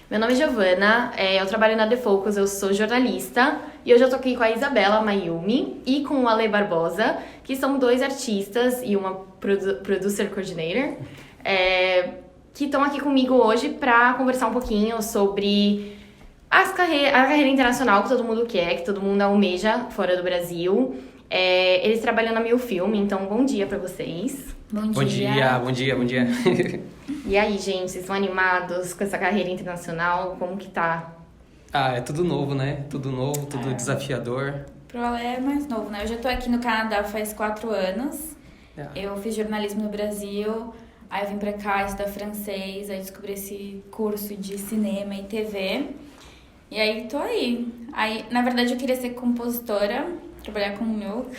Meu nome é Giovana, eu trabalho na The Focus, eu sou jornalista e hoje eu tô aqui com a Isabela Mayumi e com o Ale Barbosa, que são dois artistas e uma producer coordinator, que estão aqui comigo hoje para conversar um pouquinho sobre a carreira internacional que todo mundo quer, que todo mundo almeja fora do Brasil. Eles trabalham na Mil Filme, então bom dia para vocês. Bom dia. E aí, gente, vocês estão animados com essa carreira internacional? Como que tá? É tudo novo, né? Tudo novo, tudo desafiador. Pro Ale é mais novo, né? Eu já tô aqui no Canadá faz 4 anos. Eu fiz jornalismo no Brasil, aí eu vim pra cá estudar francês, aí descobri esse curso de cinema e TV. E aí tô aí. Aí, na verdade, eu queria ser compositora, trabalhar com Milk,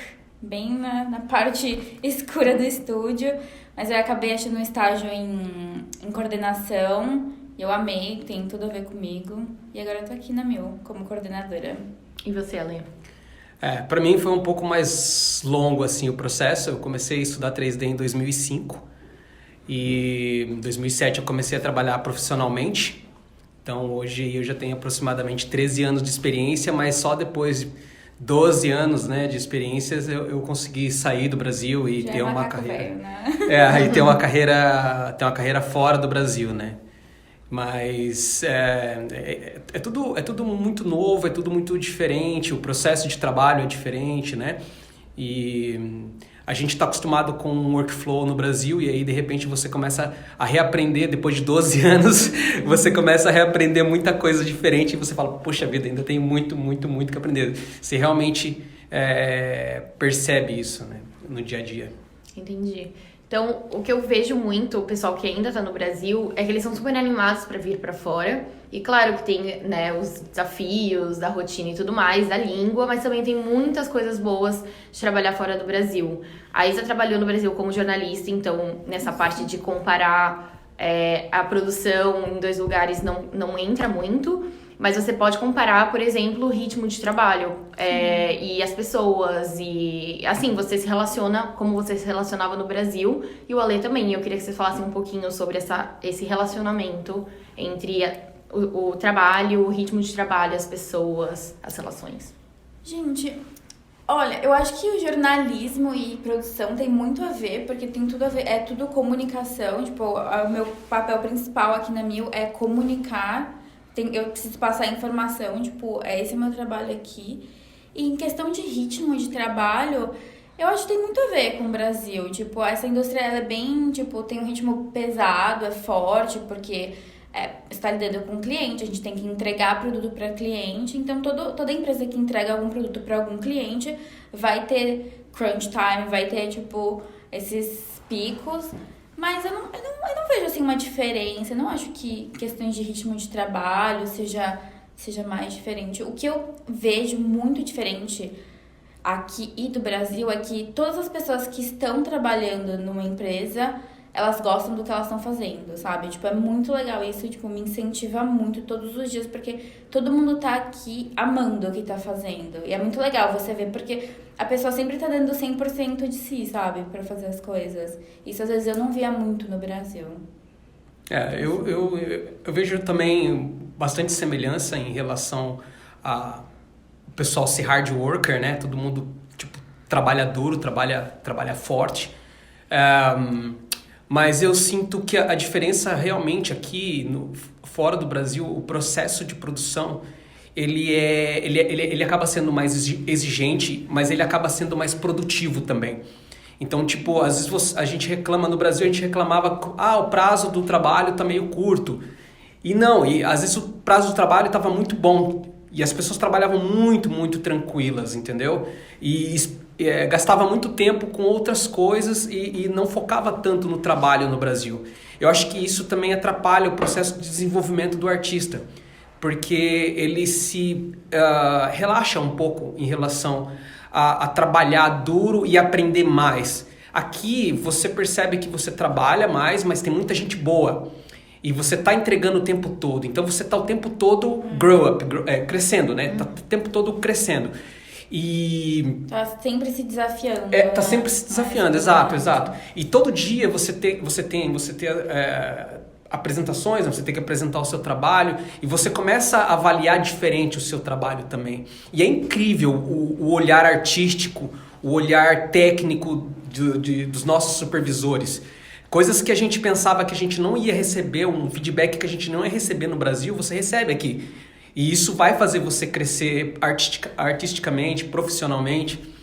bem na parte escura do estúdio, mas eu acabei achando um estágio em coordenação, e eu amei, tem tudo a ver comigo, e agora eu tô aqui na Mil como coordenadora. E você, Ale? Pra mim foi um pouco mais longo assim o processo. Eu comecei a estudar 3D em 2005 e em 2007 eu comecei a trabalhar profissionalmente. Então hoje eu já tenho aproximadamente 13 anos de experiência, mas só depois de 12 anos, né, de experiências eu consegui sair do Brasil e Já ter uma carreira. velho, né? E ter uma carreira fora do Brasil, né? Mas é tudo muito novo, é tudo muito diferente, o processo de trabalho é diferente, né? E a gente está acostumado com um workflow no Brasil e aí de repente você começa a reaprender, depois de 12 anos, você começa a reaprender muita coisa diferente e você fala, poxa vida, ainda tem muito que aprender. Você realmente percebe isso, né, no dia a dia. Entendi. Então, o que eu vejo muito, o pessoal que ainda tá no Brasil, é que eles são super animados pra vir pra fora. E claro que tem, né, os desafios da rotina e tudo mais, da língua, mas também tem muitas coisas boas de trabalhar fora do Brasil. A Isa trabalhou no Brasil como jornalista, então nessa parte de comparar a produção em dois lugares não entra muito. Mas você pode comparar, por exemplo, o ritmo de trabalho e as pessoas. E assim, você se relaciona como você se relacionava no Brasil. E o Ale também. Eu queria que vocês falassem um pouquinho sobre esse relacionamento entre o trabalho, o ritmo de trabalho, as pessoas, as relações. Gente, olha, eu acho que o jornalismo e produção tem muito a ver, porque tem tudo a ver, é tudo comunicação. Tipo, o meu papel principal aqui na Mil é comunicar. Eu preciso passar informação, tipo, esse é o meu trabalho aqui. E em questão de ritmo de trabalho, eu acho que tem muito a ver com o Brasil. Tipo, essa indústria, ela é bem, tipo, tem um ritmo pesado, é forte, porque está lidando com o cliente, a gente tem que entregar produto para cliente. Então, toda empresa que entrega algum produto para algum cliente vai ter crunch time, vai ter, tipo, esses picos. Mas eu não vejo, assim, uma diferença. Eu não acho que questões de ritmo de trabalho seja mais diferente. O que eu vejo muito diferente aqui e do Brasil é que todas as pessoas que estão trabalhando numa empresa, elas gostam do que elas estão fazendo, sabe? Tipo, é muito legal isso, tipo, me incentiva muito todos os dias, porque todo mundo tá aqui amando o que tá fazendo. E é muito legal você ver, porque a pessoa sempre tá dando 100% de si, sabe? Pra fazer as coisas. Isso, às vezes, eu não via muito no Brasil. Eu vejo também bastante semelhança em relação a o pessoal ser hard worker, né? Todo mundo, tipo, trabalha duro, trabalha forte. Mas eu sinto que a diferença realmente aqui, fora do Brasil, o processo de produção, ele acaba sendo mais exigente, mas ele acaba sendo mais produtivo também. Então, tipo, às vezes a gente reclama no Brasil, a gente reclamava, o prazo do trabalho tá meio curto. E às vezes o prazo do trabalho estava muito bom. E as pessoas trabalhavam muito tranquilas, entendeu? E gastava muito tempo com outras coisas e não focava tanto no trabalho no Brasil. Eu acho que isso também atrapalha o processo de desenvolvimento do artista, porque ele se relaxa um pouco em relação a trabalhar duro e aprender mais. Aqui você percebe que você trabalha mais, mas tem muita gente boa. E você está entregando o tempo todo. Então você está o tempo todo crescendo, né? Tá o tempo todo crescendo. E tá sempre se desafiando. Tá sempre se desafiando, exato. E todo dia você ter apresentações, né? Você tem que apresentar o seu trabalho e você começa a avaliar diferente o seu trabalho também. E é incrível o olhar artístico, o olhar técnico dos nossos supervisores. Coisas que a gente pensava que a gente não ia receber, um feedback que a gente não ia receber no Brasil, você recebe aqui. E isso vai fazer você crescer artisticamente, profissionalmente.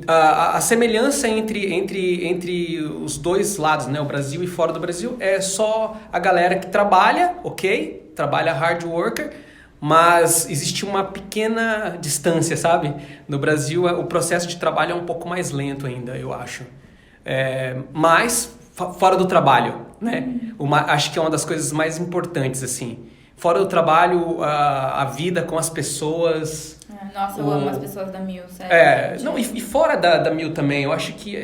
A semelhança entre os dois lados, né, o Brasil e fora do Brasil, é só a galera que trabalha, ok? Trabalha hard worker, mas existe uma pequena distância, sabe? No Brasil, o processo de trabalho é um pouco mais lento ainda, eu acho. Mas fora do trabalho, né? Acho que é uma das coisas mais importantes, assim. Fora do trabalho, a vida com as pessoas... Nossa, eu amo as pessoas da Mil, sério. Não, e fora da Mil também, eu acho que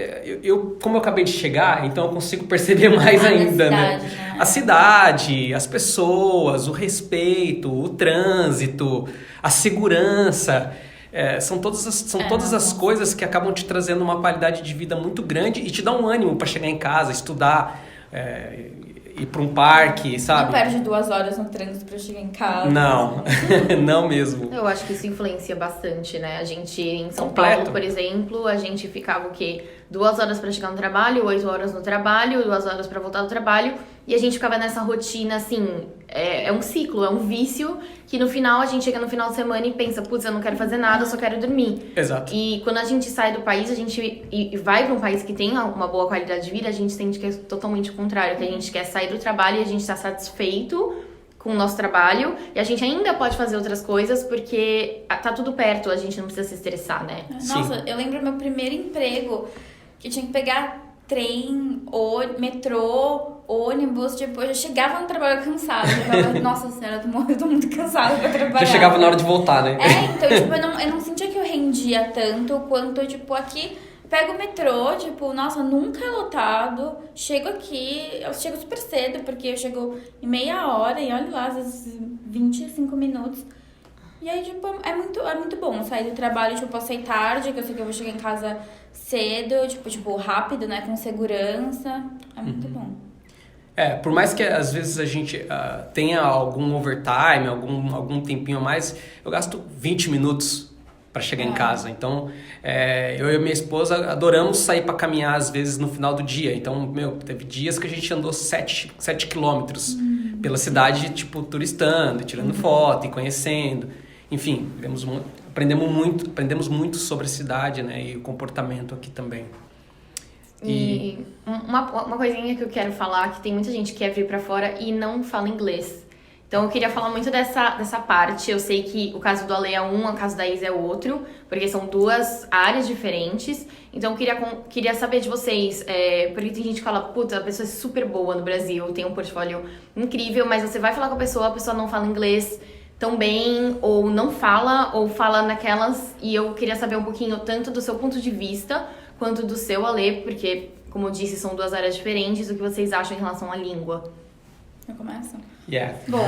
como eu acabei de chegar, então eu consigo perceber mais ainda, cidade, né? A cidade, as pessoas, o respeito, o trânsito, a segurança, são todas as coisas que acabam te trazendo uma qualidade de vida muito grande e te dá um ânimo para chegar em casa, estudar, ir para um parque, sabe? Não perde 2 horas no trânsito pra chegar em casa. Não, não mesmo. Eu acho que isso influencia bastante, né? A gente, em São Completo. Paulo, por exemplo, a gente ficava o quê? 2 horas pra chegar no trabalho, 8 horas no trabalho, 2 horas pra voltar do trabalho. E a gente ficava nessa rotina, assim, é um ciclo, é um vício, que no final a gente chega no final de semana e pensa, putz, eu não quero fazer nada, eu só quero dormir. Exato. E quando a gente sai do país, e vai pra um país que tem uma boa qualidade de vida, a gente sente que é totalmente o contrário, que a gente quer sair do trabalho e a gente tá satisfeito com o nosso trabalho, e a gente ainda pode fazer outras coisas, porque tá tudo perto, a gente não precisa se estressar, né? Nossa, Sim. eu lembro meu primeiro emprego, que eu tinha que pegar trem, metrô, ônibus, tipo, eu já chegava no trabalho cansada. Eu falava, nossa senhora, eu tô muito cansada pra trabalhar. Já chegava na hora de voltar, né? Então, tipo, eu não sentia que eu rendia tanto quanto, tipo, aqui, pego o metrô, tipo, nossa, nunca é lotado, chego aqui, eu chego super cedo, porque eu chego em meia hora e olha lá, às vezes 25 minutos. E aí, tipo, é muito bom sair do trabalho, tipo, eu sair tarde, que eu sei que eu vou chegar em casa cedo, tipo rápido, né, com segurança. É muito bom. Por mais que às vezes a gente tenha algum overtime, algum tempinho a mais, eu gasto 20 minutos para chegar em casa. Então, eu e minha esposa adoramos sair para caminhar às vezes no final do dia. Então, teve dias que a gente andou 7 quilômetros pela cidade, tipo, turistando, tirando foto e conhecendo. Enfim, aprendemos muito sobre a cidade, né, e o comportamento aqui também. E uma coisinha que eu quero falar, que tem muita gente que quer vir pra fora e não fala inglês. Então eu queria falar muito dessa parte. Eu sei que o caso do Ale é um, o caso da Isa é outro, porque são 2 áreas diferentes. Então eu queria saber de vocês, porque tem gente que fala, puta, a pessoa é super boa no Brasil, tem um portfólio incrível, mas você vai falar com a pessoa não fala inglês tão bem, ou não fala, ou fala naquelas. E eu queria saber um pouquinho tanto do seu ponto de vista, quanto do seu, Ale, porque, como eu disse, são 2 áreas diferentes. O que vocês acham em relação à língua? Eu começo? Yeah. Bom,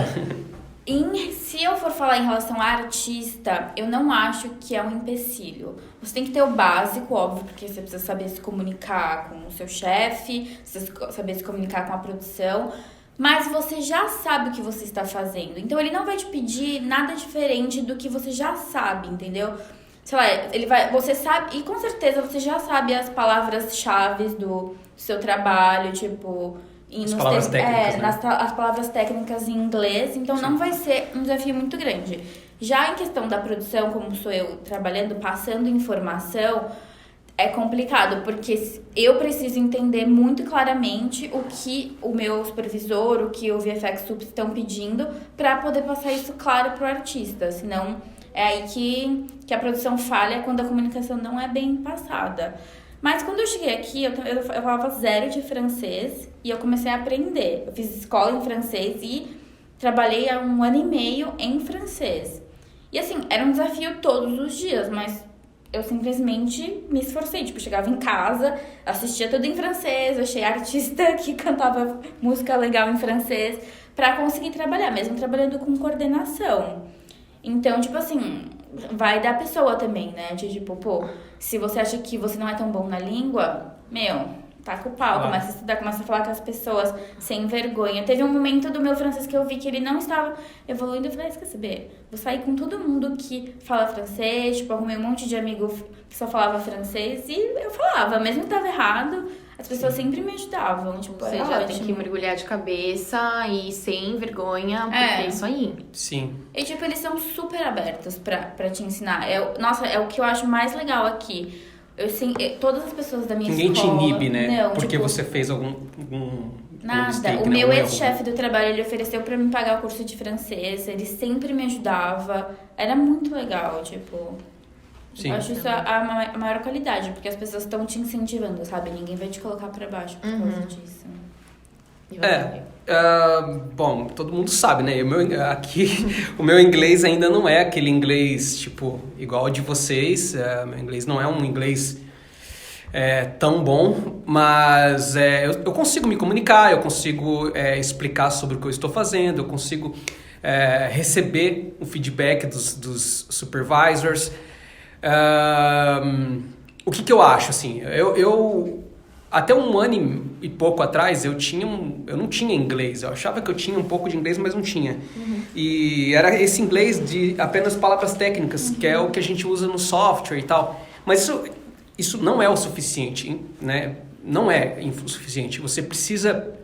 se eu for falar em relação a artista, eu não acho que é um empecilho. Você tem que ter o básico, óbvio, porque você precisa saber se comunicar com o seu chefe, saber se comunicar com a produção, mas você já sabe o que você está fazendo. Então, ele não vai te pedir nada diferente do que você já sabe, entendeu? Sei lá, você sabe, e com certeza você já sabe as palavras-chave do seu trabalho, tipo... As palavras técnicas, né? As palavras técnicas em inglês, então não vai ser um desafio muito grande. Já em questão da produção, como sou eu trabalhando, passando informação, é complicado, porque eu preciso entender muito claramente o que o meu supervisor, o que o VFX Subs estão pedindo, para poder passar isso claro pro artista, senão é aí que a produção falha, quando a comunicação não é bem passada. Mas quando eu cheguei aqui, eu falava 0 de francês e eu comecei a aprender. Eu fiz escola em francês e trabalhei há 1 ano e meio em francês. E assim, era um desafio todos os dias, mas eu simplesmente me esforcei. Tipo, eu chegava em casa, assistia tudo em francês, achei artista que cantava música legal em francês pra conseguir trabalhar, mesmo trabalhando com coordenação. Então, tipo assim, vai da pessoa também, né? De tipo, pô, se você acha que você não é tão bom na língua, taca o pau, começa a estudar, começa a falar com as pessoas sem vergonha. Teve um momento do meu francês que eu vi que ele não estava evoluindo. Eu falei, quer saber? Vou sair com todo mundo que fala francês. Tipo, arrumei um monte de amigo que só falava francês. E eu falava, mesmo que tava errado, as pessoas sempre me ajudavam. Tipo, Você já tem que mergulhar de cabeça e sem vergonha, porque é isso aí. Sim. E, tipo, eles são super abertos pra te ensinar. Nossa, é o que eu acho mais legal aqui. Todas as pessoas da minha Ninguém escola... te inibe, né? Não, porque tipo, você fez algum nada. mistake, O meu erro. ex-chefe do trabalho, ele ofereceu pra me pagar o curso de francês. Ele sempre me ajudava. Era muito legal, tipo... Sim. Eu acho isso a maior qualidade, porque as pessoas estão te incentivando, sabe? Ninguém vai te colocar pra baixo por causa disso. Bom, todo mundo sabe, né? O meu inglês ainda não é aquele inglês, tipo, igual ao de vocês. Meu inglês não é um inglês tão bom, mas eu consigo me comunicar, eu consigo explicar sobre o que eu estou fazendo, eu consigo receber o feedback dos supervisors. O que eu acho, assim? Eu até um ano e pouco atrás, eu não tinha inglês. Eu achava que eu tinha um pouco de inglês, mas não tinha. E era esse inglês de apenas palavras técnicas, que é o que a gente usa no software e tal. Mas isso não é o suficiente, né? Não é o suficiente. Você precisa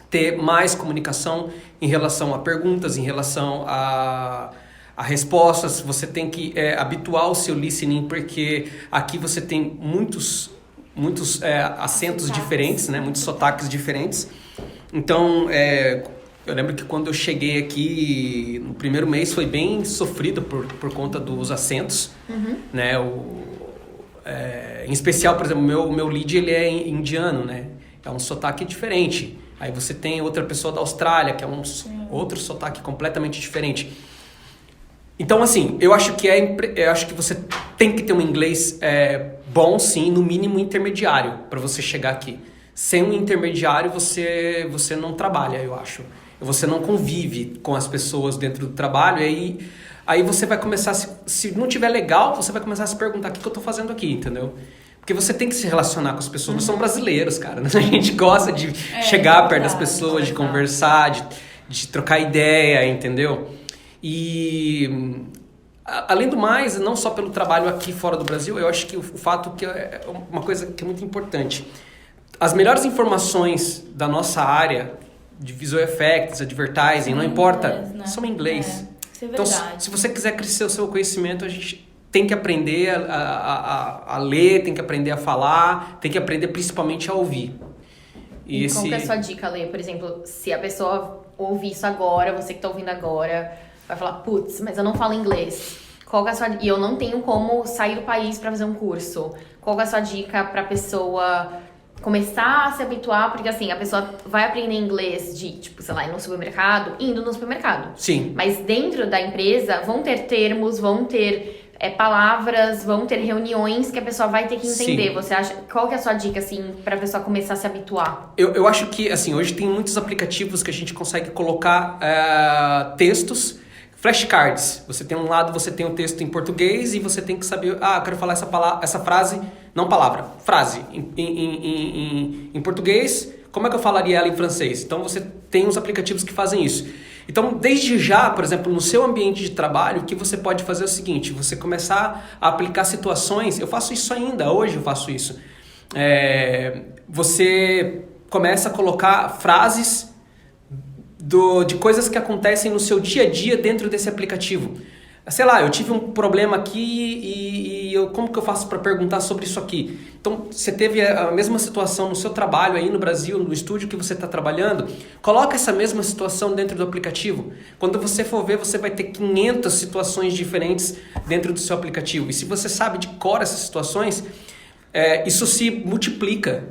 ter mais comunicação em relação a perguntas, em relação a respostas. Você tem que habituar o seu listening, porque aqui você tem muitos acentos diferentes, né? Muitos sotaques diferentes. Então, eu lembro que quando eu cheguei aqui, no primeiro mês foi bem sofrido por conta dos acentos, né? Em especial, por exemplo, o meu lead, ele é indiano, né? É um sotaque diferente. Aí você tem outra pessoa da Austrália, que é outro sotaque completamente diferente. Então, assim, eu acho que você tem que ter um inglês bom, sim, no mínimo intermediário, para você chegar aqui. Sem um intermediário, você não trabalha, eu acho. Você não convive com as pessoas dentro do trabalho, e aí você vai começar, se não tiver legal, você vai começar a se perguntar o que eu estou fazendo aqui, entendeu? Porque você tem que se relacionar com as pessoas. Nós somos brasileiros, cara. A gente gosta de chegar perto das pessoas, de conversar, de trocar ideia, entendeu? E, além do mais, não só pelo trabalho aqui fora do Brasil, eu acho que o fato que é uma coisa que é muito importante. As melhores informações da nossa área, de visual effects, advertising, não importa, são em inglês. Isso é então, verdade. se você quiser crescer o seu conhecimento, a gente tem que aprender a ler, tem que aprender a falar, tem que aprender principalmente a ouvir. E qual que é a sua dica, Lê? Por exemplo, se a pessoa ouvir isso agora, você que tá ouvindo agora, vai falar, putz, mas eu não falo inglês. Qual que é a sua... E eu não tenho como sair do país pra fazer um curso. Qual que é a sua dica pra pessoa começar a se habituar? Porque assim, a pessoa vai aprender inglês de, tipo, sei lá, ir no supermercado, indo no supermercado. Sim. Mas dentro da empresa vão ter termos, vão ter palavras, vão ter reuniões que a pessoa vai ter que entender. Sim. Você acha... Qual que é a sua dica, assim, pra pessoa começar a se habituar? Eu acho que, assim, hoje tem muitos aplicativos que a gente consegue colocar textos, flashcards. Você tem um lado, você tem um texto em português e você tem que saber, eu quero falar essa frase, não palavra, frase em português, como é que eu falaria ela em francês? Então você tem uns aplicativos que fazem isso. Então, desde já, por exemplo, no seu ambiente de trabalho, o que você pode fazer é o seguinte, você começar a aplicar situações, eu faço isso ainda, hoje eu faço isso. Você começa a colocar frases de coisas que acontecem no seu dia a dia dentro desse aplicativo. Sei lá, eu tive um problema aqui e como que eu faço para perguntar sobre isso aqui? Então, você teve a mesma situação no seu trabalho aí no Brasil, no estúdio que você está trabalhando, coloca essa mesma situação dentro do aplicativo. Quando você for ver, você vai ter 500 situações diferentes dentro do seu aplicativo. E se você sabe de cor essas situações, isso se multiplica.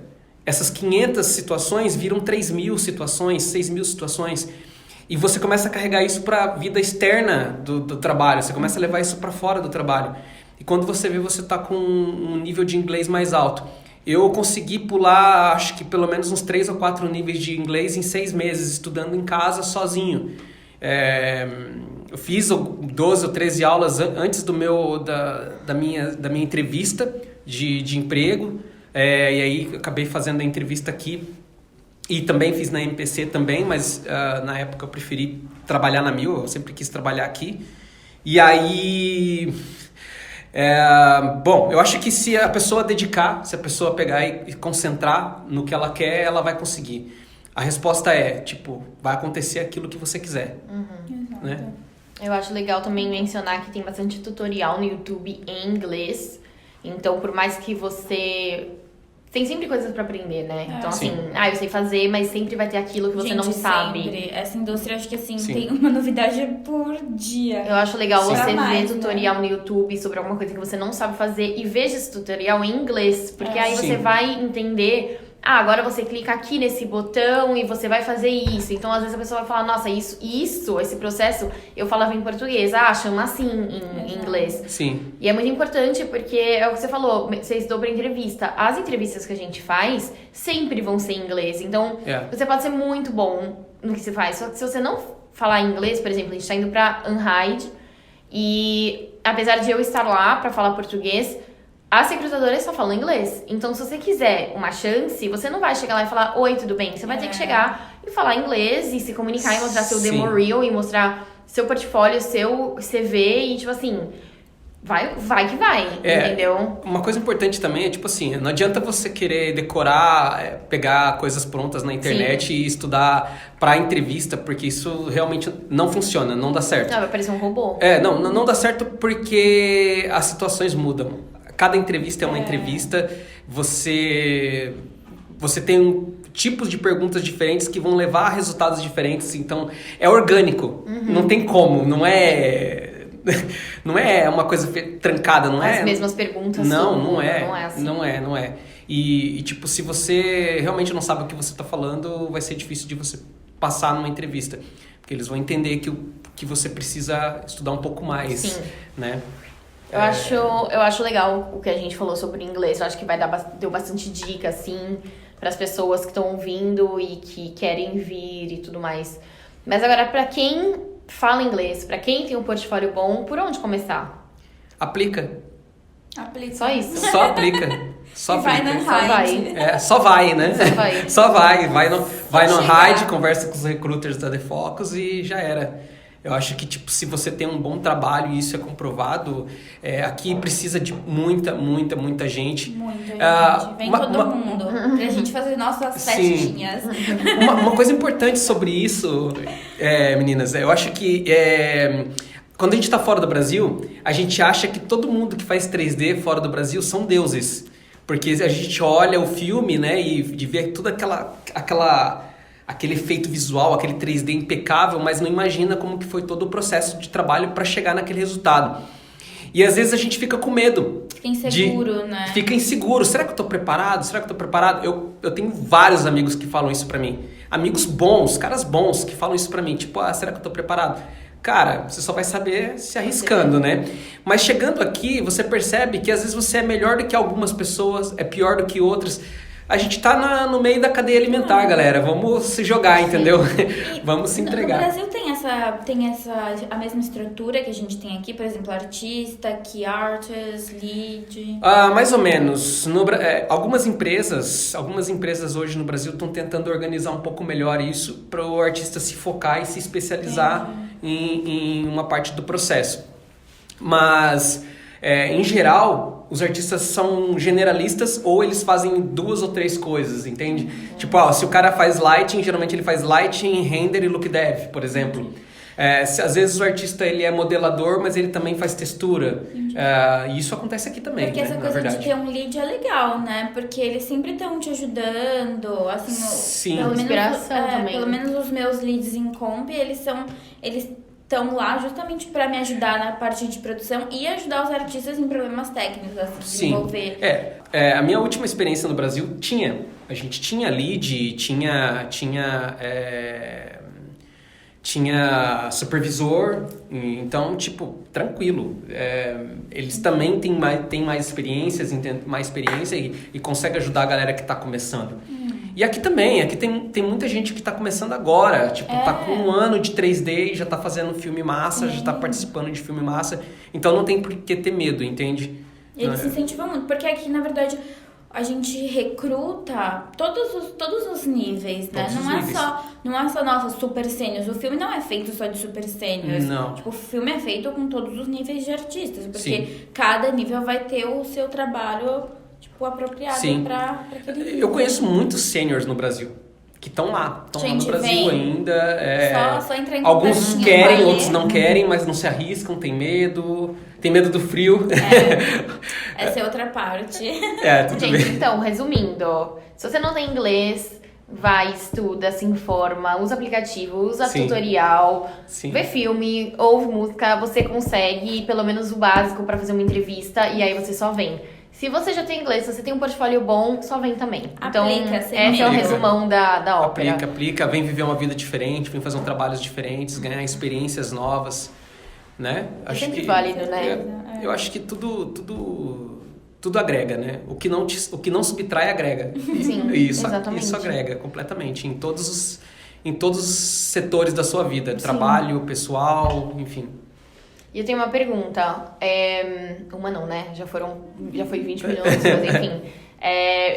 Essas 500 situações viram 3.000 situações, 6.000 situações. E você começa a carregar isso para a vida externa do trabalho. Você começa a levar isso para fora do trabalho. E quando você vê, você está com um nível de inglês mais alto. Eu consegui pular, acho que pelo menos uns 3 ou 4 níveis de inglês em 6 meses, estudando em casa, sozinho. Eu fiz 12 ou 13 aulas antes da minha entrevista de emprego. E aí acabei fazendo a entrevista aqui. E também fiz na MPC também, mas na época eu preferi trabalhar na Mil, eu sempre quis trabalhar aqui. E aí... bom, eu acho que se a pessoa dedicar, se a pessoa pegar e concentrar no que ela quer, ela vai conseguir. A resposta é, tipo, vai acontecer aquilo que você quiser. Né? Eu acho legal também mencionar que tem bastante tutorial no YouTube em inglês. Então, por mais que você... Tem sempre coisas pra aprender, né? Então, assim, eu sei fazer, mas sempre vai ter aquilo que você não sabe. Sempre. Essa indústria, acho que assim, tem uma novidade por dia. Eu acho legal você mais, ver tutorial no YouTube sobre alguma coisa que você não sabe fazer e veja esse tutorial em inglês. Porque aí você vai entender... agora você clica aqui nesse botão e você vai fazer isso. Então, às vezes a pessoa vai falar, nossa, esse processo, eu falava em português. Chama assim em inglês. Sim. E é muito importante porque é o que você falou, você estudou pra entrevista. As entrevistas que a gente faz sempre vão ser em inglês. Então, você pode ser muito bom no que você faz. Só que se você não falar inglês, por exemplo, a gente tá indo pra Unhide e apesar de eu estar lá pra falar português, as recrutadoras só falam inglês. Então, se você quiser uma chance, você não vai chegar lá e falar, oi, tudo bem? Você vai ter que chegar e falar inglês e se comunicar e mostrar seu demo reel e mostrar seu portfólio, seu CV e, tipo assim, vai que vai, entendeu? Uma coisa importante também é, tipo assim, não adianta você querer decorar, pegar coisas prontas na internet e estudar pra entrevista, porque isso realmente não funciona, não dá certo. Vai parecer um robô. Não dá certo porque as situações mudam. Cada entrevista é uma entrevista, você tem tipos de perguntas diferentes que vão levar a resultados diferentes, então é orgânico, não tem como, não é uma coisa trancada, não é? As mesmas perguntas. Não é assim. Não é. E tipo, se você realmente não sabe o que você está falando, vai ser difícil de você passar numa entrevista, porque eles vão entender que você precisa estudar um pouco mais, né? Eu acho legal o que a gente falou sobre inglês. Eu acho que deu bastante dica, assim, para as pessoas que estão ouvindo e que querem vir e tudo mais. Mas agora, para quem fala inglês, para quem tem um portfólio bom, por onde começar? Aplica. Só isso. Só aplica. Só vai aplica. no Hide. Só vai, né? Só vai. Vai no Hide, conversa com os recruiters da The Focus e já era. Eu acho que, tipo, se você tem um bom trabalho e isso é comprovado, aqui precisa de muita gente. Muita gente. Vem todo mundo. Pra gente fazer nossas festinhas. Uma coisa importante sobre isso, meninas, eu acho que quando a gente tá fora do Brasil, a gente acha que todo mundo que faz 3D fora do Brasil são deuses. Porque a gente olha o filme, né, e vê toda aquele efeito visual, aquele 3D impecável, mas não imagina como que foi todo o processo de trabalho para chegar naquele resultado. E às vezes a gente fica com medo. Fica inseguro, né? Fica inseguro. Será que eu tô preparado? Eu tenho vários amigos que falam isso pra mim. Amigos bons, caras bons que falam isso pra mim. Tipo, será que eu tô preparado? Cara, você só vai saber se arriscando, né? Mas chegando aqui, você percebe que às vezes você é melhor do que algumas pessoas, é pior do que outras. A gente tá no meio da cadeia alimentar, galera. Vamos se jogar, entendeu? Vamos se entregar. No Brasil tem a mesma estrutura que a gente tem aqui, por exemplo, artista, key artist, lead. Mais ou menos. Algumas empresas hoje no Brasil estão tentando organizar um pouco melhor isso para o artista se focar e se especializar em uma parte do processo. Mas, em geral, os artistas são generalistas ou eles fazem 2 ou 3 coisas, entende? Tipo, se o cara faz lighting, geralmente ele faz lighting, render e look dev, por exemplo. Às vezes o artista ele é modelador, mas ele também faz textura. E isso acontece aqui também, porque essa coisa de ter um lead é legal, né? Porque eles sempre estão te ajudando, assim, sim. Pelo menos, inspiração também. Pelo menos os meus leads em comp, eles estão lá justamente para me ajudar na parte de produção e ajudar os artistas em problemas técnicos, assim, desenvolver. A minha última experiência no Brasil a gente tinha lead, tinha supervisor, então, tipo, tranquilo. Eles também têm mais experiência e conseguem ajudar a galera que está começando. E aqui também, tem muita gente que está começando agora, tipo, tá com 1 ano de 3D e já tá fazendo filme massa, já tá participando de filme massa, então não tem por que ter medo, entende? Eles se incentivam muito, porque aqui, na verdade, a gente recruta todos os níveis, né? Todos os níveis. Não é só, nossa, super sêniors. O filme não é feito só de super sêniors. Não. Tipo, o filme é feito com todos os níveis de artistas. Porque Sim. cada nível vai ter o seu trabalho, tipo, apropriado Sim. pra aquele nível. Eu conheço muitos seniors no Brasil. Que estão lá no Gente, Brasil vem. ainda. Só entrar em Alguns contatinho, querem, vai outros ler. não querem, mas não se arriscam, tem medo do frio. Essa é outra parte. Tudo Gente, bem. então, resumindo, se você não tem inglês, vai, estuda, se informa, usa aplicativo, usa Sim. tutorial, Sim. vê filme, ouve música, você consegue pelo menos o básico pra fazer uma entrevista e aí você só vem. Se você já tem inglês, se você tem um portfólio bom, só vem também. Então, Aplica, sem esse é o medo. resumão da ópera. Aplica, vem viver uma vida diferente, vem fazer trabalhos diferentes, ganhar experiências novas, né? É sempre válido, né? Eu acho que tudo agrega, né? O que não subtrai, agrega. Sim, Isso exatamente. agrega completamente em todos os setores da sua vida, trabalho, pessoal, enfim. E eu tenho uma pergunta. Uma não, né? Já foi 20 minutos, mas enfim.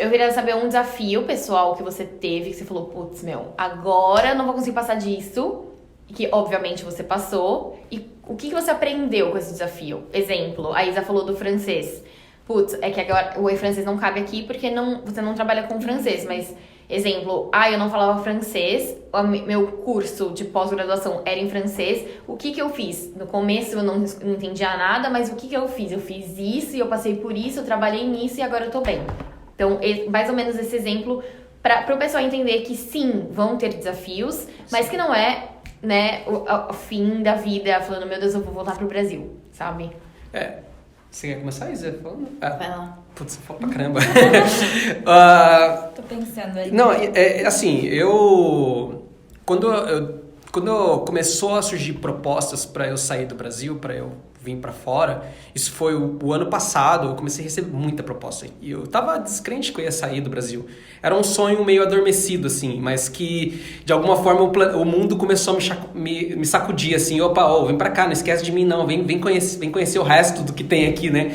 Eu queria saber um desafio pessoal que você teve, que você falou, putz, agora eu não vou conseguir passar disso, que obviamente você passou. E o que você aprendeu com esse desafio? Exemplo, a Isa falou do francês. Putz, é que agora o francês não cabe aqui porque você não trabalha com francês, mas... Exemplo, eu não falava francês, meu curso de pós-graduação era em francês, o que eu fiz? No começo eu não entendia nada, mas o que eu fiz? Eu fiz isso e eu passei por isso, eu trabalhei nisso e agora eu tô bem. Então, mais ou menos esse exemplo para o pessoal entender que sim, vão ter desafios, mas que não é, né, o fim da vida, falando, meu Deus, eu vou voltar pro Brasil, sabe? Você quer começar, Isa? Falando? Vai lá. Putz, você fala pra caramba. Tô pensando aí. Não, assim, quando começou a surgir propostas para eu sair do Brasil, para eu vir para fora, isso foi o ano passado, eu comecei a receber muita proposta. E eu tava descrente que eu ia sair do Brasil. Era um sonho meio adormecido, assim, mas que, de alguma forma, o mundo começou a me sacudir, assim, vem pra cá, não esquece de mim, não, vem conhecer o resto do que tem aqui, né?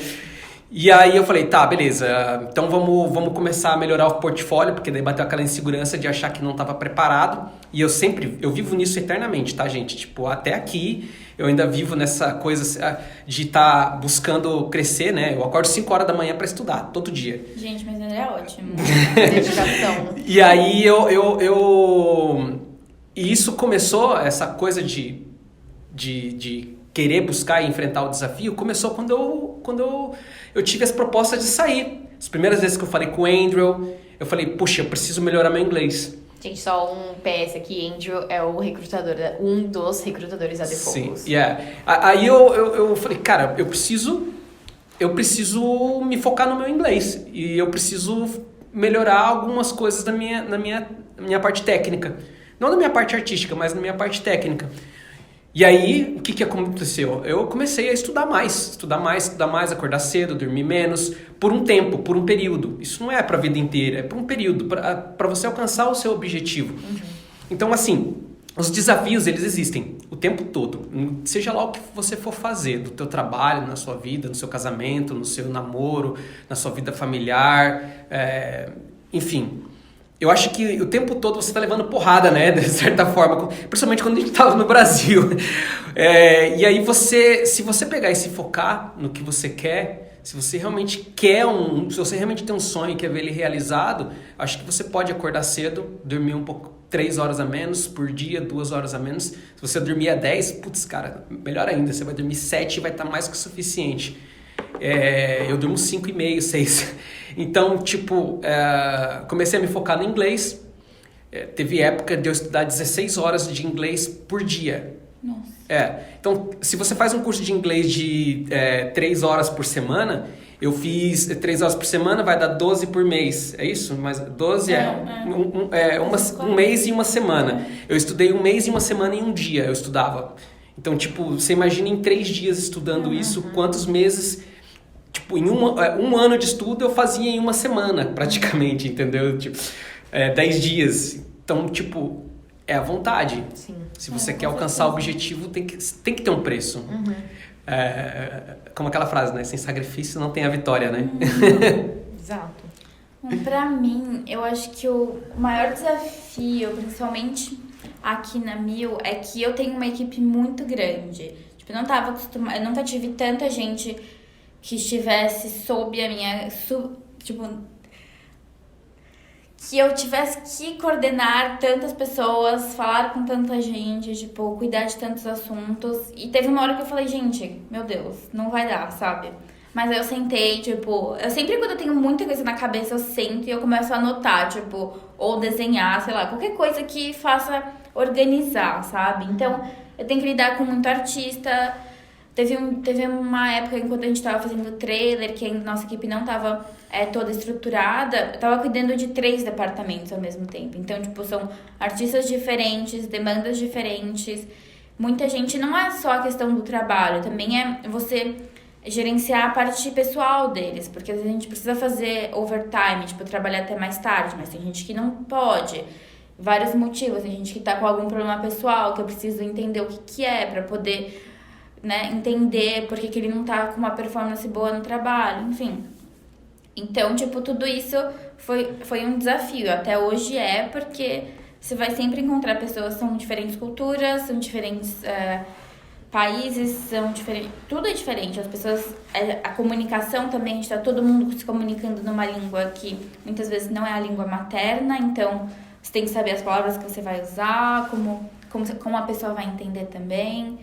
E aí eu falei, tá, beleza, então vamos começar a melhorar o portfólio, porque daí bateu aquela insegurança de achar que não estava preparado. E eu vivo nisso eternamente, tá, gente? Tipo, até aqui eu ainda vivo nessa coisa de estar buscando crescer, né? Eu acordo 5 horas da manhã para estudar, todo dia. Gente, mas ele é ótimo. Dedicação. E aí E isso começou, essa coisa de querer buscar e enfrentar o desafio, começou quando eu tive as propostas de sair. As primeiras vezes que eu falei com o Andrew, eu falei, puxa, eu preciso melhorar meu inglês. Gente, só um PS aqui, Andrew é o recrutador, um dos recrutadores da The Focus. Sim, Aí eu falei, cara, eu preciso me focar no meu inglês. E eu preciso melhorar algumas coisas na minha parte técnica. Não na minha parte artística, mas na minha parte técnica. E aí, o que aconteceu? Eu comecei a estudar mais, acordar cedo, dormir menos, por um tempo, por um período. Isso não é para a vida inteira, é por um período, para você alcançar o seu objetivo. Uhum. Então, assim, os desafios, eles existem o tempo todo. Seja lá o que você for fazer, do teu trabalho, na sua vida, no seu casamento, no seu namoro, na sua vida familiar, enfim... Eu acho que o tempo todo você tá levando porrada, né? De certa forma. Principalmente quando a gente tava no Brasil. E aí se você pegar e se focar no que você quer, se você realmente se você realmente tem um sonho e quer ver ele realizado, acho que você pode acordar cedo, dormir um pouco, 3 horas a menos por dia, 2 horas a menos. Se você dormir a 10, putz, cara, melhor ainda. Você vai dormir 7 e vai estar mais que o suficiente. Eu durmo 5,5, 6. Então, comecei a me focar no inglês. Teve época de eu estudar 16 horas de inglês por dia. Nossa. Então, se você faz um curso de inglês de 3 horas por semana, eu fiz 3 horas por semana, vai dar 12 por mês. É isso? Mas 12 um mês e uma semana. Eu estudei um mês e uma semana em um dia, eu estudava. Então, você imagina em 3 dias estudando isso, quantos meses... em um ano de estudo eu fazia em uma semana, praticamente, entendeu? 10 dias. Então, é a vontade. Sim. Se você quer alcançar o objetivo, tem que ter um preço. Uhum. Como aquela frase, né? Sem sacrifício não tem a vitória, né? Exato. Bom, pra mim, eu acho que o maior desafio, principalmente aqui na Mil, é que eu tenho uma equipe muito grande. Tipo, eu não tava acostumada, eu nunca tive tanta gente que estivesse sob a minha, tipo, que eu tivesse que coordenar tantas pessoas, falar com tanta gente, tipo, cuidar de tantos assuntos. E teve uma hora que eu falei, gente, meu Deus, não vai dar, sabe? Mas aí eu sentei, tipo, eu sempre quando eu tenho muita coisa na cabeça, eu sento e eu começo a anotar, tipo, ou desenhar, sei lá, qualquer coisa que faça organizar, sabe? Então, eu tenho que lidar com muito artista. Teve uma época, enquanto a gente tava fazendo trailer, que a nossa equipe não tava toda estruturada, eu tava cuidando de 3 departamentos ao mesmo tempo. Então, tipo, são artistas diferentes, demandas diferentes. Muita gente, não é só a questão do trabalho, também é você gerenciar a parte pessoal deles, porque às vezes a gente precisa fazer overtime, tipo, trabalhar até mais tarde, mas tem gente que não pode, vários motivos, tem gente que tá com algum problema pessoal, que eu preciso entender o que é pra poder, né, entender por que ele não tá com uma performance boa no trabalho, enfim. Então, tipo, tudo isso foi um desafio, até hoje porque você vai sempre encontrar pessoas, são diferentes culturas, são diferentes países, são diferentes, tudo é diferente, as pessoas, a comunicação também, a gente tá todo mundo se comunicando numa língua que muitas vezes não é a língua materna, então você tem que saber as palavras que você vai usar, como a pessoa vai entender também.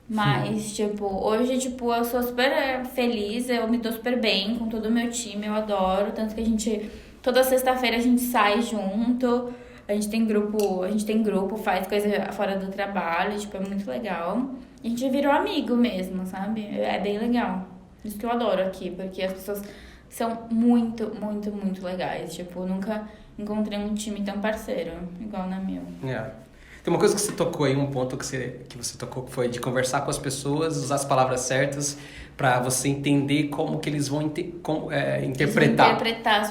Mas, tipo, hoje, tipo, eu sou super feliz, eu me dou super bem com todo o meu time, eu adoro, tanto que toda sexta-feira a gente sai junto, a gente tem grupo, faz coisa fora do trabalho, tipo, é muito legal. A gente virou amigo mesmo, sabe? É bem legal. Isso que eu adoro aqui, porque as pessoas são muito, muito, muito legais. Tipo, eu nunca encontrei um time tão parceiro, igual na Mil. Tem uma coisa que você tocou aí, um ponto que você tocou, que foi de conversar com as pessoas, usar as palavras certas para você entender como que eles vão interpretar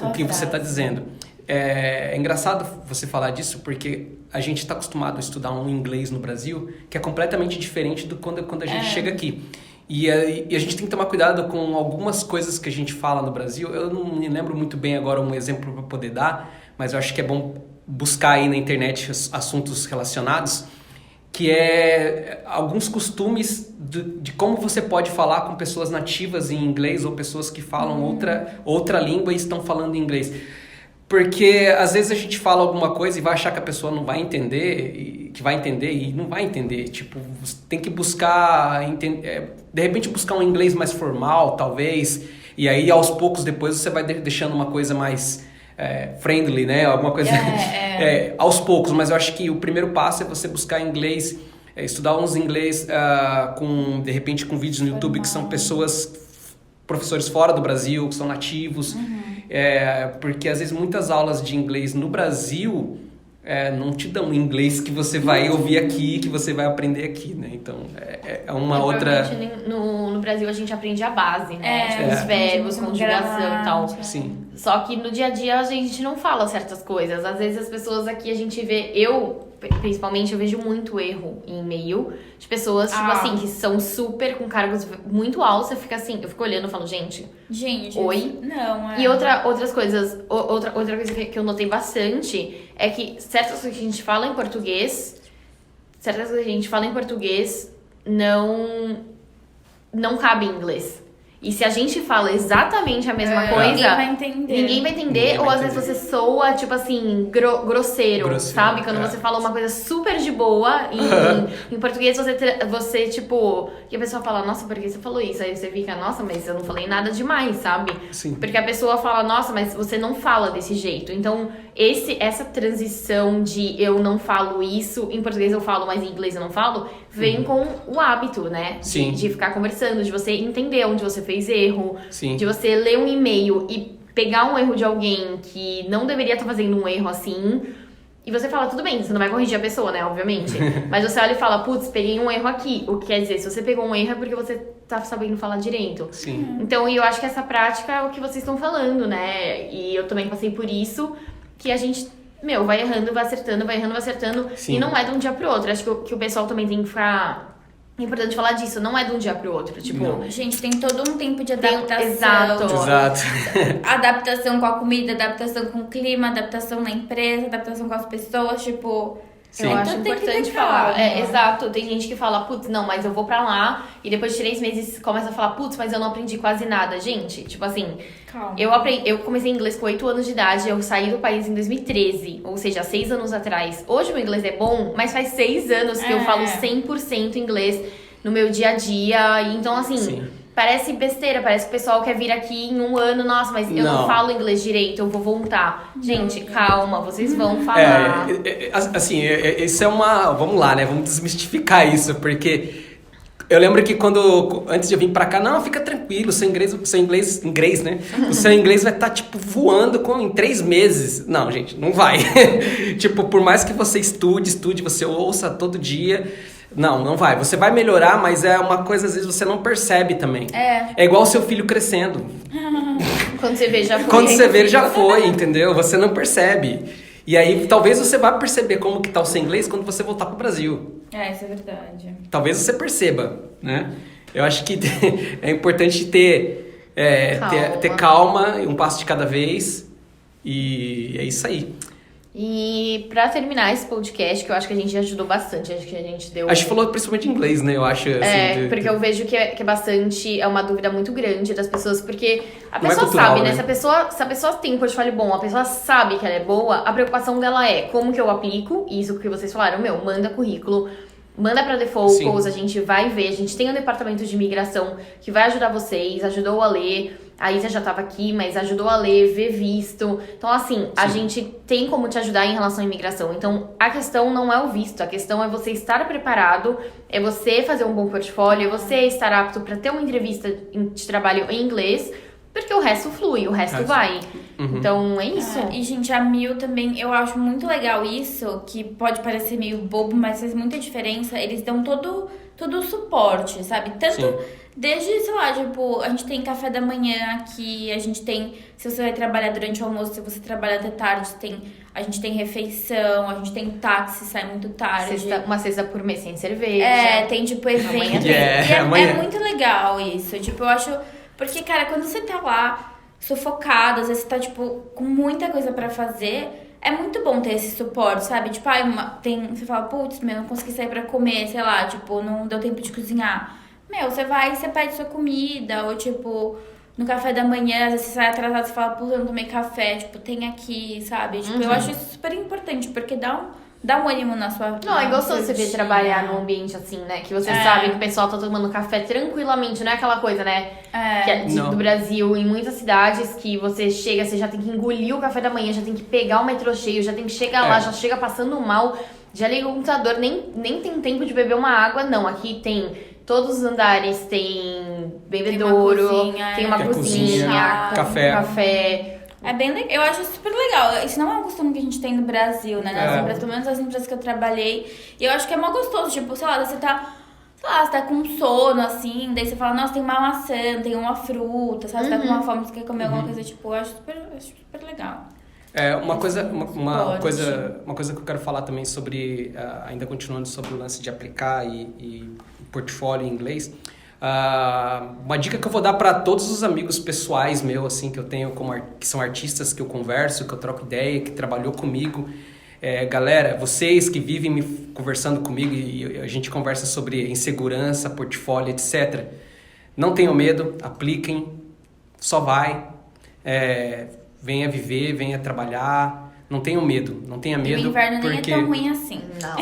o que você está dizendo. É engraçado você falar disso porque a gente está acostumado a estudar um inglês no Brasil que é completamente diferente do quando a gente chega aqui. E a gente tem que tomar cuidado com algumas coisas que a gente fala no Brasil. Eu não me lembro muito bem agora um exemplo para poder dar, mas eu acho que é bom buscar aí na internet assuntos relacionados, que é alguns costumes de como você pode falar com pessoas nativas em inglês ou pessoas que falam outra língua e estão falando inglês. Porque às vezes a gente fala alguma coisa e vai achar que a pessoa não vai entender, que vai entender e não vai entender. Tipo, você tem que buscar, de repente buscar um inglês mais formal, talvez, e aí aos poucos depois você vai deixando uma coisa mais friendly, né? Alguma coisa aos poucos. Mas eu acho que o primeiro passo é você buscar inglês, estudar uns inglês de repente com vídeos no YouTube que são professores fora do Brasil, que são nativos. Porque às vezes muitas aulas de inglês no Brasil não te dão o inglês que você vai ouvir aqui, que você vai aprender aqui, né? Então, é uma outra... No Brasil a gente aprende a base, né? Tipo, os verbos, conjugação e tal. Sim. Só que no dia a dia a gente não fala certas coisas. Às vezes as pessoas aqui a gente vê... Principalmente, eu vejo muito erro em e-mail de pessoas, tipo assim, que são super com cargos muito altos. Eu fico olhando e falo, gente, oi? Não, E outras coisas, outra coisa que eu notei bastante é que certas coisas que a gente fala em português, não cabe em inglês. E se a gente fala exatamente a mesma coisa, ninguém vai entender. Ou às vezes você soa, tipo assim, grosseiro, sabe? Quando você fala uma coisa super de boa em português, você, tipo... E a pessoa fala, nossa, por que você falou isso? Aí você fica, nossa, mas eu não falei nada demais, sabe? Sim. Porque a pessoa fala, nossa, mas você não fala desse jeito. Então, essa transição de eu não falo isso, em português eu falo, mas em inglês eu não falo, vem com o hábito, né? Sim. De ficar conversando, de você entender onde você fez erro, Sim. de você ler um e-mail e pegar um erro de alguém que não deveria estar fazendo um erro assim, e você fala, tudo bem, você não vai corrigir a pessoa, né, obviamente, mas você olha e fala, putz, peguei um erro aqui, o que quer dizer, se você pegou um erro é porque você tá sabendo falar direito. Sim. Então, eu acho que essa prática é o que vocês estão falando, né, e eu também passei por isso, que a gente, vai errando, vai acertando, Sim. e não é de um dia pro outro. Acho que o pessoal também tem que ficar É importante falar disso, não é de um dia pro outro, tipo... Não. Gente, tem todo um tempo de Tem- adaptação. exato. Adaptação com a comida, adaptação com o clima, adaptação na empresa, adaptação com as pessoas, tipo... Sim. Eu acho Então tem que importante ter falar. calma. Exato. Tem gente que fala, putz, não, mas eu vou pra lá e depois de 3 meses começa a falar, putz, mas eu não aprendi quase nada. Gente, tipo assim, Calma. eu comecei inglês com 8 anos de idade, eu saí do país em 2013, ou seja, 6 anos atrás. Hoje meu inglês é bom, mas faz 6 anos que eu falo 100% inglês no meu dia a dia. E então, assim, Sim. parece besteira, parece que o pessoal quer vir aqui em um ano, nossa, mas eu não Não. falo inglês direito, eu vou voltar. Gente, calma, vocês vão falar. Assim, isso é uma... Vamos lá, né? Vamos desmistificar isso, porque... Eu lembro que antes de eu vir pra cá, não, fica tranquilo, seu inglês, né? O seu inglês vai estar, tipo, voando em 3 meses. Não, gente, não vai. Tipo, por mais que você estude, você ouça todo dia, não vai. Você vai melhorar, mas é uma coisa, às vezes, você não percebe também. É igual o seu filho crescendo. Quando você vê, já foi. Quando você vê, ele já foi, entendeu? Você não percebe. E aí, talvez você vá perceber como que tá o seu inglês quando você voltar pro Brasil. Isso é verdade. Talvez você perceba, né? Eu acho que é importante ter calma, um passo de cada vez. E é isso aí. E pra terminar esse podcast, que eu acho que a gente ajudou bastante, acho que a gente deu... A gente falou principalmente inglês, né? Eu acho, assim... porque eu vejo que é bastante... É uma dúvida muito grande das pessoas, porque a Não é pessoa cultural, sabe, né? né? Se a pessoa tem um portfólio bom, a pessoa sabe que ela é boa, a preocupação dela é como que eu aplico, isso que vocês falaram, manda currículo, manda pra The Focus, a gente vai ver, a gente tem um departamento de imigração que vai ajudar vocês, ajudou a ler... A Isa já tava aqui, mas ajudou a ler, ver visto. Então, assim, a gente tem como te ajudar em relação à imigração. Então, a questão não é o visto. A questão é você estar preparado, é você fazer um bom portfólio, é você estar apto para ter uma entrevista de trabalho em inglês, porque o resto flui, o resto vai. Então, é isso. E, gente, a Mil também, eu acho muito legal isso, que pode parecer meio bobo, mas faz muita diferença. Eles dão todo o suporte, sabe? Tanto... Desde, sei lá, tipo, a gente tem café da manhã aqui, a gente tem, se você vai trabalhar durante o almoço, se você trabalha até tarde, a gente tem refeição, a gente tem táxi, sai muito tarde. Uma sexta por mês sem cerveja. Tem, tipo, evento. Amanhã. É muito legal isso, tipo, eu acho... Porque, cara, quando você tá lá, sufocado, às vezes você tá, tipo, com muita coisa pra fazer... É muito bom ter esse suporte, sabe? Tipo, você fala, putz, não consegui sair pra comer, sei lá, tipo, não deu tempo de cozinhar. Você vai e você pede sua comida, ou tipo, no café da manhã, às vezes você sai atrasado, você fala, pô, eu não tomei café, tipo, tem aqui, sabe? Tipo, eu acho isso super importante, porque dá um ânimo na sua vida. Não, é gostoso você ver trabalhar num ambiente assim, né? Que você sabe que o pessoal tá tomando café tranquilamente, não é aquela coisa, né? Que é do Brasil, em muitas cidades, que você chega, você já tem que engolir o café da manhã, já tem que pegar o metrô cheio, já tem que chegar lá, já chega passando mal, já liga o computador, nem tem tempo de beber uma água, não. Aqui tem... Todos os andares tem bebedouro, tem uma cozinha, café. É bem legal. Eu acho super legal. Isso não é um costume que a gente tem no Brasil, né? Nas empresas, pelo menos as empresas que eu trabalhei. E eu acho que é mó gostoso. Tipo, sei lá, você tá com sono, assim, daí você fala, nossa, tem uma maçã, tem uma fruta, sabe? Você tá com uma fome, você quer comer alguma coisa, tipo, eu acho super legal. Uma coisa que eu quero falar também sobre, ainda continuando sobre o lance de aplicar e portfólio em inglês, uma dica que eu vou dar para todos os amigos pessoais meus, assim, que eu tenho, que são artistas que eu converso, que eu troco ideia, que trabalhou comigo. Galera, vocês que vivem conversando comigo e a gente conversa sobre insegurança, portfólio, etc. Não tenham medo, apliquem, só vai. Venha viver, venha trabalhar. Não tenha medo. E o inverno nem é tão ruim assim. Não.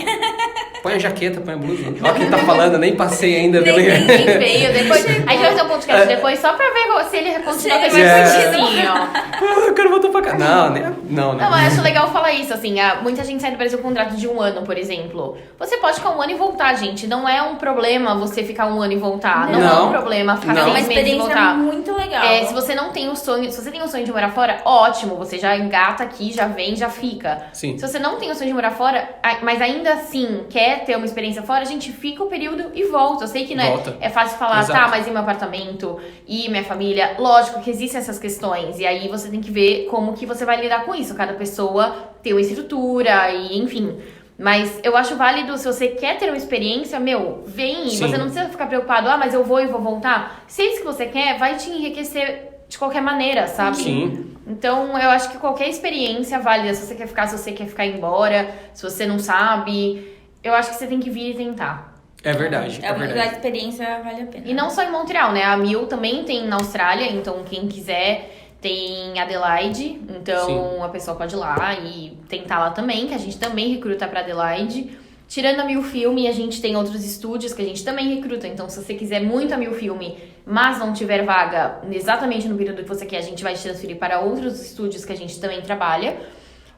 Põe a jaqueta, põe a blusa. Olha quem tá falando, nem passei ainda. Nem veio. Depois, a gente vai fazer um podcast depois só pra ver se ele continua com esse curtizinho, ó. Eu quero voltar pra cá. Não. Não, mas acho legal falar isso, assim. Muita gente sai do Brasil com um contrato de 1 ano, por exemplo. Você pode ficar 1 ano e voltar, gente. Não é um problema você ficar 1 ano e voltar. Não é um problema ficar 6 meses e voltar. É muito legal. Se você não tem o sonho, se você tem o sonho de morar fora, ótimo. Você já engata aqui, já vem, já fica. Sim. Se você não tem o sonho de morar fora, mas ainda assim quer ter uma experiência fora, a gente fica o período e volta. Eu sei que é fácil falar, Exato. mas e meu apartamento? E minha família? Lógico que existem essas questões. E aí você tem que ver como que você vai lidar com isso. Cada pessoa tem uma estrutura e enfim. Mas eu acho válido, se você quer ter uma experiência, vem. Sim. Você não precisa ficar preocupado, mas eu vou e vou voltar. Se é isso que você quer, vai te enriquecer de qualquer maneira, sabe? Sim. Então, eu acho que qualquer experiência é válida. Se você quer ficar, se você quer ficar embora, se você não sabe, eu acho que você tem que vir e tentar. É verdade, é A verdade. experiência vale a pena. E não só em Montreal, né? A Mil também tem na Austrália, então quem quiser tem Adelaide, então Sim. a pessoa pode ir lá e tentar lá também, que a gente também recruta pra Adelaide. Tirando a Mil Filme, a gente tem outros estúdios que a gente também recruta, então se você quiser muito a Mil Filme, mas não tiver vaga exatamente no período que você quer, a gente vai te transferir para outros estúdios que a gente também trabalha.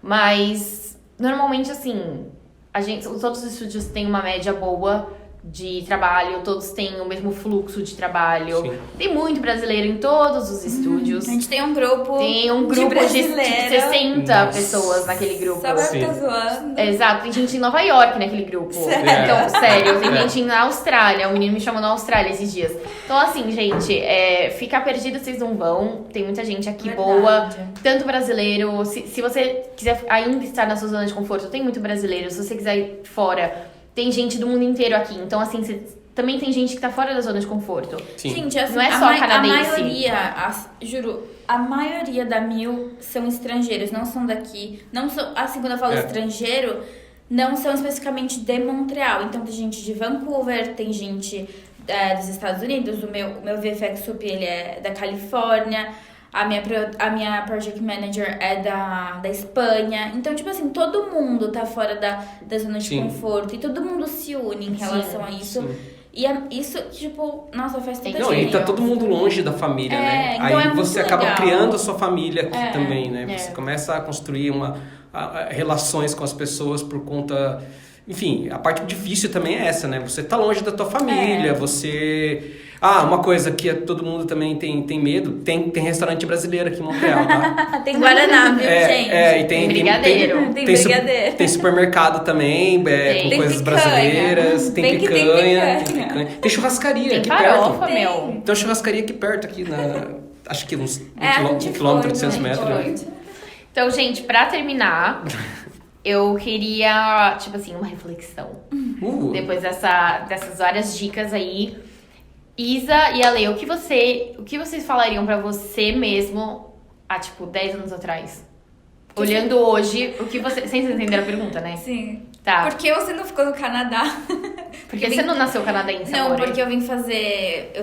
Mas normalmente assim, os outros estúdios têm uma média boa de trabalho, todos têm o mesmo fluxo de trabalho. Sim. Tem muito brasileiro em todos os estúdios. A gente tem um grupo de brasileiro. 60 Nossa. pessoas naquele grupo. Só vai Sim. ficar zoando. Exato, tem gente em Nova York naquele grupo. Sério? Então, sério, tem É. gente na Austrália. O menino me chamou na Austrália esses dias. Então, assim, gente, ficar perdido vocês não vão. Tem muita gente aqui boa, Verdade. tanto brasileiro. Se você quiser ainda estar na sua zona de conforto, tem muito brasileiro. Se você quiser ir fora, tem gente do mundo inteiro aqui. Então, assim, também tem gente que tá fora da zona de conforto. Sim. Gente, assim, Não é só a canadense. maioria, juro, a maioria da Mil são estrangeiros, não são daqui. Não são, assim, quando eu falo É. estrangeiro, não são especificamente de Montreal. Então, tem gente de Vancouver, tem gente dos Estados Unidos. O meu VFX Sup, ele é da Califórnia. A minha project manager é da Espanha. Então, tipo assim, todo mundo tá fora da zona de Sim. conforto. E todo mundo se une em relação a isso. Sim. E isso, tipo, nossa, faz toda a Não, e tá diferença. todo mundo longe da família, né? então Aí é muito você acaba legal. criando a sua família aqui É. também, né? É. Você começa a construir relações com as pessoas por conta... Enfim, a parte difícil também é essa, né? Você tá longe da tua família, você... uma coisa que todo mundo também tem medo, tem restaurante brasileiro aqui em Montreal, tá? Tem Guaraná, viu, gente? E tem brigadeiro. Tem brigadeiro. Tem supermercado também, com Tem coisas picanha. brasileiras, tem Bem que tem picanha, picanha. tem churrascaria Tem aqui farofa, perto. meu. Tem. Tem uma churrascaria aqui perto, acho que uns a um gente quilômetro, foi, 800 né? metros. Foi. Né? Então, gente, pra terminar, eu queria, tipo assim, uma reflexão. Depois dessas várias dicas aí. Isa e Ale, o que vocês falariam pra você mesmo há, tipo, 10 anos atrás? Olhando hoje, o que você... Sem entender a pergunta, né? Sim. Tá. Por que você não ficou no Canadá? Porque você não nasceu canadense, Não, amor? porque eu vim fazer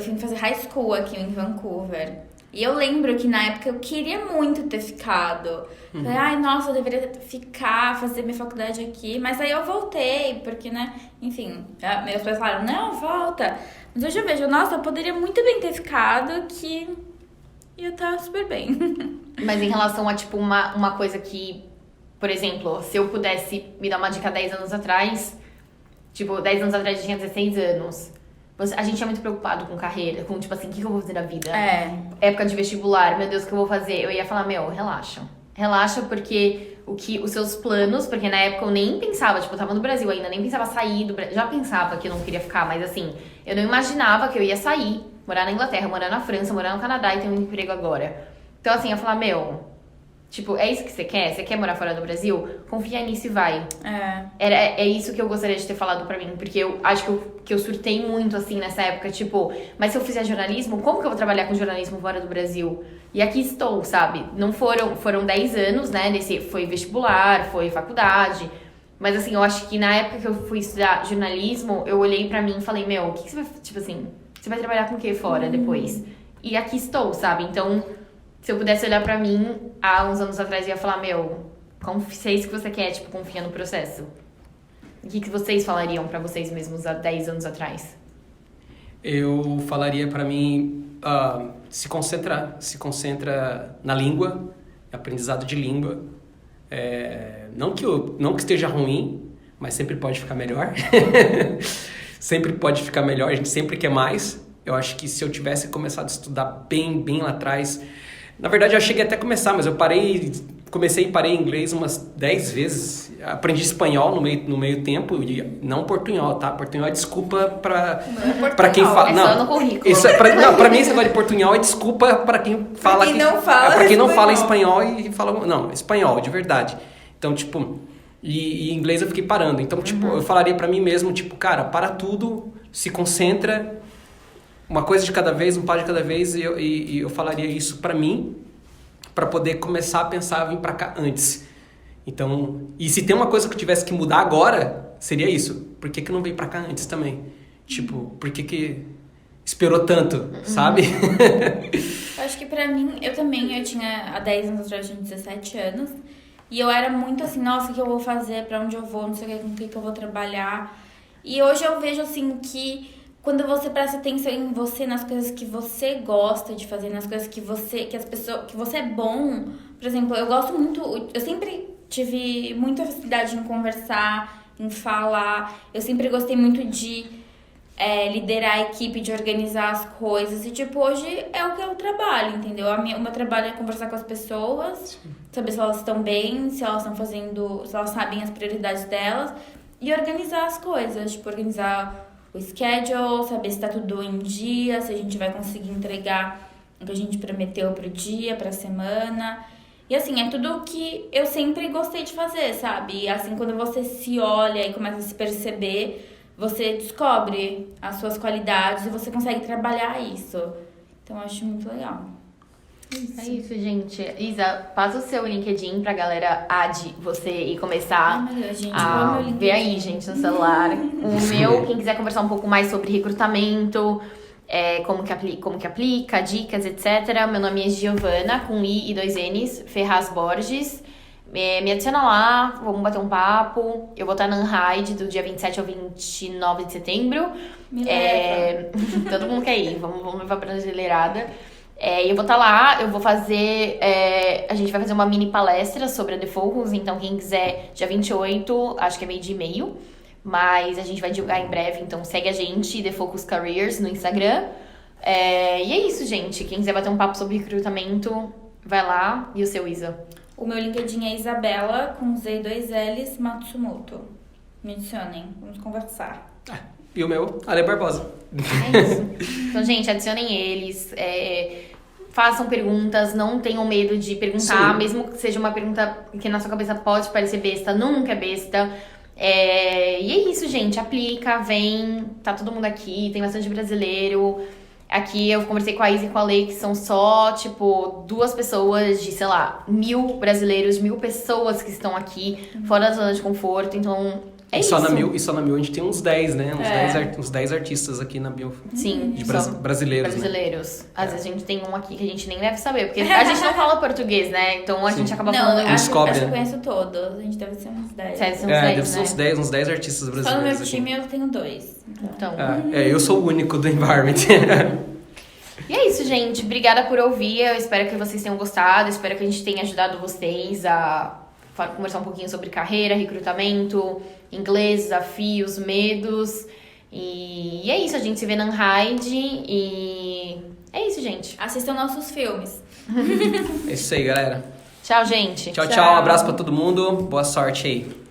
high school aqui em Vancouver. E eu lembro que na época eu queria muito ter ficado. Falei, ai, nossa, eu deveria ficar, fazer minha faculdade aqui. Mas aí eu voltei, porque, né, enfim, meus pais falaram, não, volta. Mas hoje eu vejo, nossa, eu poderia muito bem ter ficado, que ia estar super bem. Mas em relação a, tipo, uma coisa que... Por exemplo, se eu pudesse me dar uma dica 10 anos atrás... Tipo, 10 anos atrás eu tinha 16 anos. A gente é muito preocupado com carreira, com, tipo assim, o que eu vou fazer da vida? Época de vestibular, meu Deus, o que eu vou fazer? Eu ia falar, relaxa. Relaxa, porque os seus planos... Porque na época eu nem pensava, tipo, eu tava no Brasil ainda, nem pensava sair do Brasil. Já pensava que eu não queria ficar, mas assim... Eu não imaginava que eu ia sair, morar na Inglaterra, morar na França, morar no Canadá e ter um emprego agora. Então, assim, eu ia falar, tipo, é isso que você quer? Você quer morar fora do Brasil? Confia nisso e vai. É isso que eu gostaria de ter falado pra mim, porque eu acho que eu surtei muito, assim, nessa época, tipo, mas se eu fizer jornalismo, como que eu vou trabalhar com jornalismo fora do Brasil? E aqui estou, sabe? Não foram 10 anos, né, foi vestibular, foi faculdade, mas assim, eu acho que na época que eu fui estudar jornalismo, eu olhei pra mim e falei, o que você vai, tipo assim, você vai trabalhar com o que fora depois? E aqui estou, sabe? Então, se eu pudesse olhar pra mim, há uns anos atrás, eu ia falar, se é isso que você quer, tipo, confia no processo. O que vocês falariam pra vocês mesmos há 10 anos atrás? Eu falaria pra mim, se concentra na língua, aprendizado de língua. Não que esteja ruim, mas sempre pode ficar melhor. Sempre pode ficar melhor, a gente sempre quer mais. Eu acho que se eu tivesse começado a estudar bem lá atrás... Na verdade, eu cheguei até a começar, mas eu comecei e parei inglês umas 10 vezes. Aprendi espanhol no meio tempo, e não portunhol, tá? Portunhol é desculpa pra quem fala... É só no currículo. Pra mim, esse negócio de portunhol é desculpa pra quem fala... Pra quem não fala pra quem não fala espanhol. espanhol e fala... Não, espanhol, de verdade. Então, tipo... E em inglês eu fiquei parando. Então, tipo, eu falaria pra mim mesmo, tipo, cara, para tudo, se concentra, uma coisa de cada vez, um passo de cada vez, e eu falaria isso pra mim, pra poder começar a pensar, vir pra cá antes. Então, e se tem uma coisa que eu tivesse que mudar agora, seria isso. Por que não veio pra cá antes também? Tipo, por que esperou tanto, sabe? Eu acho que pra mim, eu tinha, há 10 anos atrás, eu tinha 17 anos. E eu era muito assim, nossa, o que eu vou fazer, pra onde eu vou, não sei o que, com o que eu vou trabalhar. E hoje eu vejo assim que quando você presta atenção em você, nas coisas que você gosta de fazer, nas coisas que você é bom. Por exemplo, eu gosto muito, eu sempre tive muita facilidade em conversar, em falar. Eu sempre gostei muito de liderar a equipe, de organizar as coisas. E, tipo, hoje é o que eu trabalho, entendeu? O meu trabalho é conversar com as pessoas, saber se elas estão bem, se elas estão fazendo, se elas sabem as prioridades delas. E organizar as coisas, tipo, organizar o schedule, saber se tá tudo em dia, se a gente vai conseguir entregar o que a gente prometeu pro dia, pra semana. E assim, é tudo que eu sempre gostei de fazer, sabe? E assim, quando você se olha e começa a se perceber, você descobre as suas qualidades e você consegue trabalhar isso. Então, eu acho muito legal. É isso, gente. Isa, passa o seu LinkedIn pra galera você e começar Ai, meu Deus, gente, a meu ver aí, gente, no celular. O meu, quem quiser conversar um pouco mais sobre recrutamento, como que aplica, dicas, etc. Meu nome é Giovana, com I e 2 N's, Ferraz Borges. Me adiciona lá, vamos bater um papo. Eu vou estar na Unhide do dia 27 ao 29 de setembro. Me leva. Todo mundo quer ir, vamos levar pra brasileirada. E eu vou estar lá, eu vou fazer... a gente vai fazer uma mini palestra sobre a The Focus, então quem quiser, dia 28, acho que é 12h30. Mas a gente vai divulgar em breve, então segue a gente, The Focus Careers, no Instagram. E é isso, gente. Quem quiser bater um papo sobre recrutamento, vai lá. E o seu, Isa? O meu LinkedIn é Isabela, com Z e 2 L's, Matsumoto. Me adicionem, vamos conversar. E o meu, Ale Barbosa. É isso. Então, gente, adicionem eles. Façam perguntas, não tenham medo de perguntar. Sim. Mesmo que seja uma pergunta que na sua cabeça pode parecer besta, nunca é besta. E é isso, gente. Aplica, vem. Tá todo mundo aqui, tem bastante brasileiro. Aqui eu conversei com a Isa e com a Lei, que são só, tipo, 2 pessoas de, sei lá, 1.000 brasileiros, 1.000 pessoas que estão aqui, fora da zona de conforto. Então, é isso. E só na Mil a gente tem uns 10, né? Uns 10 artistas aqui na Mil. Sim. De brasileiros, né? Às vezes a gente tem um aqui que a gente nem deve saber, porque a gente não fala português, né? Então a gente acaba falando... Acho que né? eu conheço todos. A gente deve ser uns 10. Deve ser uns 10, deve ser uns 10 artistas brasileiros. Só no meu aqui. time eu tenho 2. Então... eu sou o único do Environment. E é isso, gente. Obrigada por ouvir. Eu espero que vocês tenham gostado. Espero que a gente tenha ajudado vocês a conversar um pouquinho sobre carreira, recrutamento, inglês, desafios, medos. E é isso. A gente se vê na Unhide. E é isso, gente. Assistam nossos filmes. É isso aí, galera. Tchau, gente. Tchau. Um abraço pra todo mundo. Boa sorte aí.